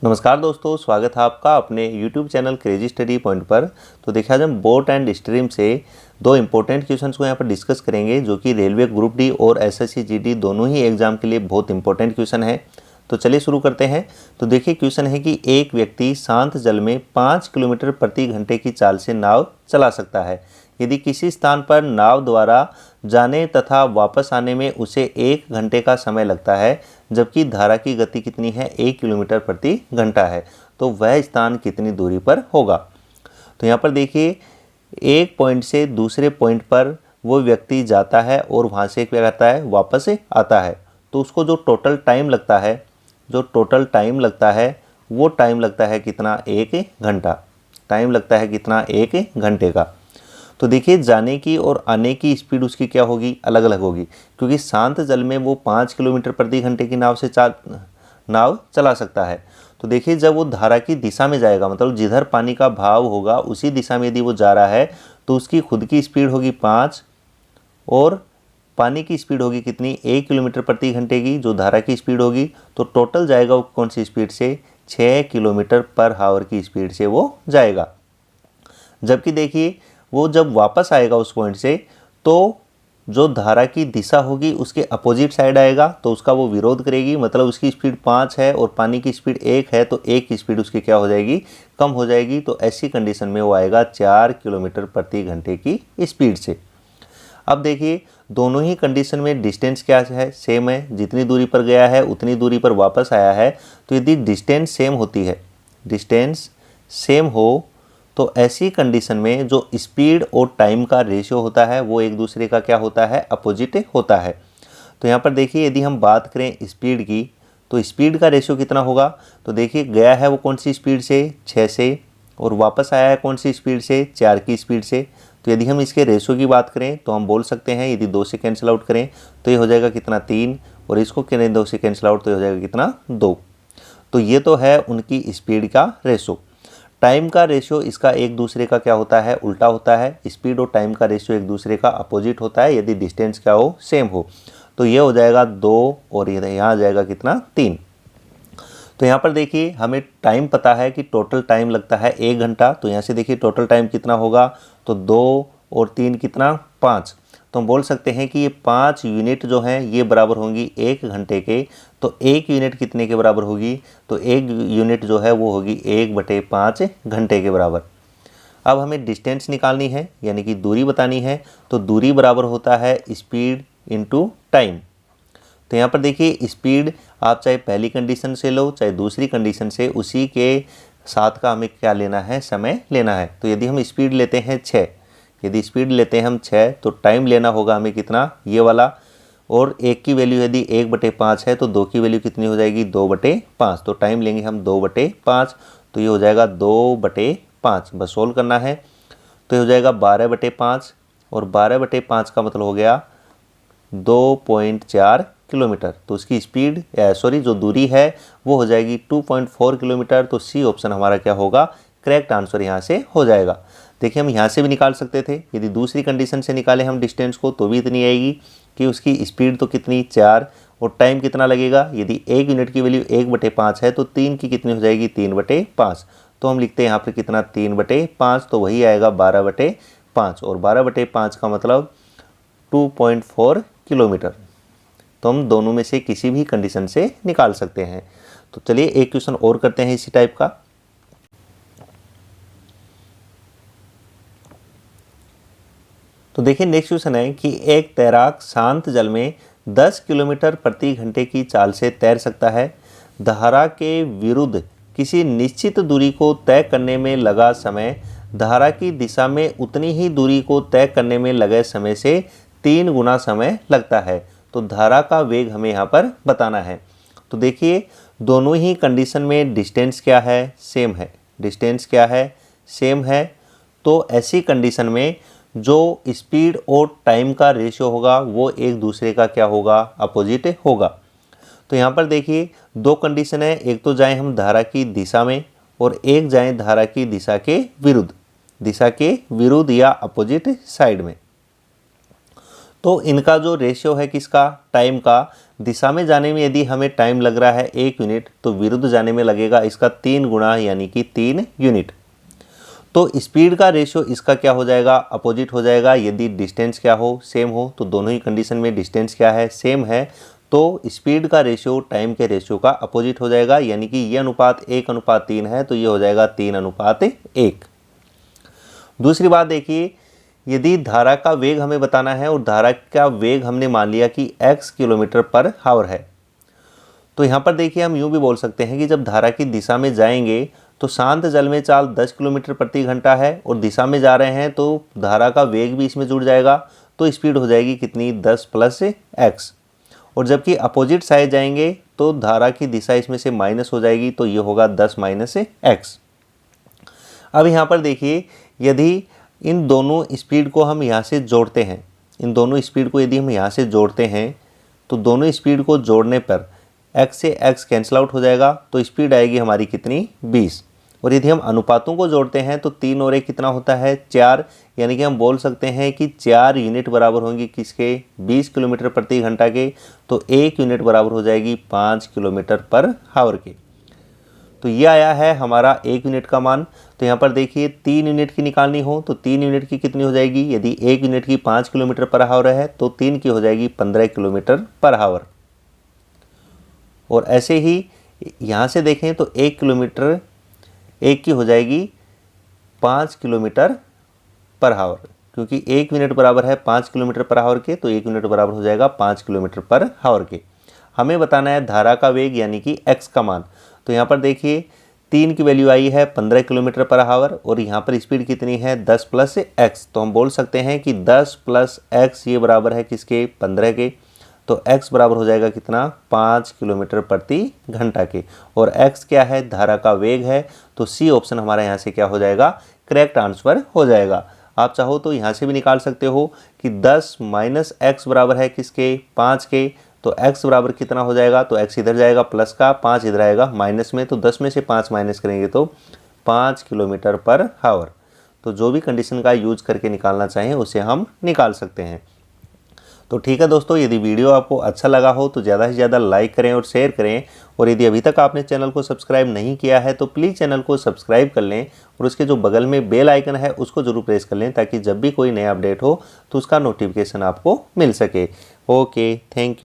नमस्कार दोस्तों, स्वागत है आपका अपने YouTube channel crazy study point पर। तो देखा जाए, हम बोट एंड स्ट्रीम से दो इंपॉर्टेंट क्वेश्चंस को यहाँ पर डिस्कस करेंगे, जो कि रेलवे ग्रुप डी और एसएससी जीडी दोनों ही एग्जाम के लिए बहुत इंपॉर्टेंट क्वेश्चन है। तो चलिए शुरू करते हैं। तो देखिए, क्वेश्चन है कि एक व्यक्ति शांत जल में 5 किलोमीटर प्रति घंटे की चाल से नाव चला सकता है। यदि किसी स्थान पर नाव द्वारा जाने तथा वापस आने में उसे 1 घंटे का समय लगता है, जबकि धारा की गति कितनी है, 1 किलोमीटर प्रति घंटा है, तो वह स्थान कितनी दूरी पर होगा। तो यहाँ पर देखिए, एक पॉइंट से दूसरे पॉइंट पर वो व्यक्ति जाता है और वहाँ से क्या करता है, वापस आता है। तो उसको जो टोटल टाइम लगता है, वो टाइम लगता है कितना, 1 घंटा। टाइम लगता है कितना, 1 घंटे का। तो देखिए, जाने की और आने की स्पीड उसकी क्या होगी, अलग अलग होगी, क्योंकि शांत जल में वो 5 किलोमीटर प्रति घंटे की नाव चला सकता है। तो देखिए, जब वो धारा की दिशा में जाएगा, मतलब जिधर पानी का भाव होगा उसी दिशा में यदि वो जा रहा है, तो उसकी खुद की स्पीड होगी 5 और पानी की स्पीड होगी कितनी, 1 किलोमीटर प्रति घंटे की, जो धारा की स्पीड होगी। तो टोटल जाएगा वो कौन सी स्पीड से, 6 किलोमीटर पर हावर की स्पीड से वो जाएगा। जबकि देखिए, वो जब वापस आएगा उस पॉइंट से, तो जो धारा की दिशा होगी उसके अपोजिट साइड आएगा, तो उसका वो विरोध करेगी। मतलब उसकी स्पीड 5 है और पानी की स्पीड 1 है, तो 1 की स्पीड उसकी क्या हो जाएगी, कम हो जाएगी। तो ऐसी कंडीशन में वो आएगा 4 किलोमीटर प्रति घंटे की स्पीड से। अब देखिए, दोनों ही कंडीशन में डिस्टेंस क्या है, सेम है। जितनी दूरी पर गया है उतनी दूरी पर वापस आया है। तो यदि डिस्टेंस सेम हो, तो ऐसी कंडीशन में जो स्पीड और टाइम का रेशियो होता है वो एक दूसरे का क्या होता है, अपोजिट होता है। तो यहाँ पर देखिए, यदि हम बात करें स्पीड की, तो स्पीड का रेशियो कितना होगा। तो देखिए, गया है वो कौन सी स्पीड से, 6 से, और वापस आया है कौन सी स्पीड से, 4 की स्पीड से। तो यदि हम इसके रेशियो की बात करें तो हम बोल सकते हैं, यदि 2 से कैंसिल आउट करें तो ये हो जाएगा कितना, 3, और इसको करें 2 से कैंसिल आउट तो ये हो जाएगा कितना, 2। तो ये तो है उनकी स्पीड का रेशियो। टाइम का रेशियो इसका एक दूसरे का क्या होता है, उल्टा होता है। स्पीड और टाइम का रेशियो एक दूसरे का अपोजिट होता है यदि डिस्टेंस क्या हो, सेम हो। तो ये हो जाएगा 2 और यहाँ आ जाएगा कितना, 3। तो यहाँ पर देखिए, हमें टाइम पता है कि टोटल टाइम लगता है 1 घंटा। तो यहाँ से देखिए टोटल टाइम कितना होगा, तो 2 और 3 कितना, 5। तो हम बोल सकते हैं कि ये 5 यूनिट जो हैं ये बराबर होंगी 1 घंटे के। तो 1 यूनिट कितने के बराबर होगी, तो 1 यूनिट जो है वो होगी 1/5 घंटे के बराबर। अब हमें डिस्टेंस निकालनी है, यानी कि दूरी बतानी है। तो दूरी बराबर होता है स्पीड इंटू टाइम। तो यहाँ पर देखिए, स्पीड आप चाहे पहली कंडीशन से लो चाहे दूसरी कंडीशन से, उसी के साथ का हमें क्या लेना है, समय लेना है। तो यदि हम स्पीड लेते हैं 6, तो टाइम लेना होगा हमें कितना, ये वाला। और 1 की वैल्यू यदि 1/5 है तो 2 की वैल्यू कितनी हो जाएगी, 2/5। तो टाइम लेंगे हम 2/5, तो ये हो जाएगा 2/5। बस सोल्व करना है, तो ये हो जाएगा 12/5, और 12/5 का मतलब हो गया 2.4 किलोमीटर। तो उसकी स्पीड जो दूरी है वो हो जाएगी 2.4 किलोमीटर। तो सी ऑप्शन हमारा क्या होगा, करेक्ट आंसर यहाँ से हो जाएगा। देखिए, हम यहाँ से भी निकाल सकते थे, यदि दूसरी कंडीशन से निकाले हम डिस्टेंस को तो भी इतनी आएगी कि उसकी स्पीड तो कितनी, 4, और टाइम कितना लगेगा। यदि 1 यूनिट की वैल्यू 1/5 है तो 3 की कितनी हो जाएगी, 3/5। तो हम लिखते हैं यहाँ पर कितना, 3/5, तो वही आएगा 12/5, और 12/5 का मतलब 2.4 किलोमीटर। तो हम दोनों में से किसी भी कंडीशन से निकाल सकते हैं। तो चलिए एक क्वेश्चन और करते हैं इसी टाइप का। तो देखिए, नेक्स्ट क्वेश्चन है कि एक तैराक शांत जल में 10 किलोमीटर प्रति घंटे की चाल से तैर सकता है। धारा के विरुद्ध किसी निश्चित दूरी को तय करने में लगा समय धारा की दिशा में उतनी ही दूरी को तय करने में लगे समय से 3 गुना समय लगता है। तो धारा का वेग हमें यहाँ पर बताना है। तो देखिए, दोनों ही कंडीशन में डिस्टेंस क्या है, सेम है। तो ऐसी कंडीशन में जो स्पीड और टाइम का रेशियो होगा वो एक दूसरे का क्या होगा, अपोजिट होगा। तो यहाँ पर देखिए, 2 कंडीशन है, एक तो जाएं हम धारा की दिशा में और एक जाएं धारा की दिशा के विरुद्ध या अपोजिट साइड में। तो इनका जो रेशियो है किसका, टाइम का, दिशा में जाने में यदि हमें टाइम लग रहा है 1 यूनिट तो विरुद्ध जाने में लगेगा इसका 3 गुना यानी कि 3 यूनिट। तो स्पीड का रेशियो इसका क्या हो जाएगा, अपोजिट हो जाएगा। यदि डिस्टेंस क्या हो, सेम हो, तो दोनों ही कंडीशन में डिस्टेंस क्या है, सेम है, तो स्पीड का रेशियो टाइम के रेशियो का अपोजिट हो जाएगा। यानी कि ये अनुपात 1:3 है तो ये हो जाएगा 3:1। दूसरी बात देखिए, यदि धारा का वेग हमें बताना है और धारा का वेग हमने मान लिया कि x किलोमीटर/आवर है, तो यहाँ पर देखिए हम यूँ भी बोल सकते हैं कि जब धारा की दिशा में जाएंगे तो शांत जल में चाल 10 किलोमीटर प्रति घंटा है और दिशा में जा रहे हैं तो धारा का वेग भी इसमें जुड़ जाएगा, तो स्पीड हो जाएगी कितनी, 10 + x। और जबकि अपोजिट साइड जाएंगे तो धारा की दिशा इसमें से माइनस हो जाएगी, तो ये होगा 10 - x। अब यहाँ पर देखिए, यदि इन दोनों स्पीड को हम यहाँ से जोड़ते हैं, इन दोनों स्पीड को यदि हम यहाँ से जोड़ते हैं तो दोनों स्पीड को जोड़ने पर x से x कैंसिल आउट हो जाएगा, तो स्पीड आएगी हमारी कितनी, 20। और यदि हम अनुपातों को जोड़ते हैं तो 3 और 1 कितना होता है, 4। यानी कि हम बोल सकते हैं कि 4 यूनिट बराबर होंगी किसके, 20 किलोमीटर प्रति घंटा के, तो 1 यूनिट बराबर हो जाएगी 5 किलोमीटर/आवर के। तो ये आया है हमारा 1 यूनिट का मान। तो यहाँ पर देखिए 3 यूनिट की निकालनी हो तो 3 यूनिट की कितनी हो जाएगी, यदि 1 यूनिट की 5 किलोमीटर/आवर है तो 3 की हो जाएगी 15 किलोमीटर/आवर। और ऐसे ही यहाँ से देखें तो 1 किलोमीटर 1 की हो जाएगी 5 किलोमीटर/आवर, क्योंकि 1 यूनिट बराबर है 5 किलोमीटर/आवर के, तो 1 यूनिट बराबर हो जाएगा 5 किलोमीटर/आवर के। हमें बताना है धारा का वेग यानी कि x का मान। तो यहाँ पर देखिए 3 की वैल्यू आई है 15 किलोमीटर/आवर और यहाँ पर स्पीड कितनी है, 10 + x। तो हम बोल सकते हैं कि 10 + x ये बराबर है किसके, 15 के। तो x बराबर हो जाएगा कितना, 5 किलोमीटर प्रति घंटा के। और x क्या है, धारा का वेग है, तो C ऑप्शन हमारा यहाँ से क्या हो जाएगा, करेक्ट आंसर हो जाएगा। आप चाहो तो यहाँ से भी निकाल सकते हो कि 10 - x बराबर है किसके, 5 के। तो x बराबर कितना हो जाएगा, तो x इधर जाएगा प्लस का, 5 इधर आएगा माइनस में, तो 10 में से 5 माइनस करेंगे तो 5 किलोमीटर/आवर। तो जो भी कंडीशन का यूज करके निकालना चाहें उसे हम निकाल सकते हैं। तो ठीक है दोस्तों, यदि वीडियो आपको अच्छा लगा हो तो ज़्यादा से ज़्यादा लाइक करें और शेयर करें। और यदि अभी तक आपने चैनल को सब्सक्राइब नहीं किया है तो प्लीज़ चैनल को सब्सक्राइब कर लें और उसके जो बगल में बेल आइकन है उसको ज़रूर प्रेस कर लें, ताकि जब भी कोई नया अपडेट हो तो उसका नोटिफिकेशन आपको मिल सके। Okay, thank you.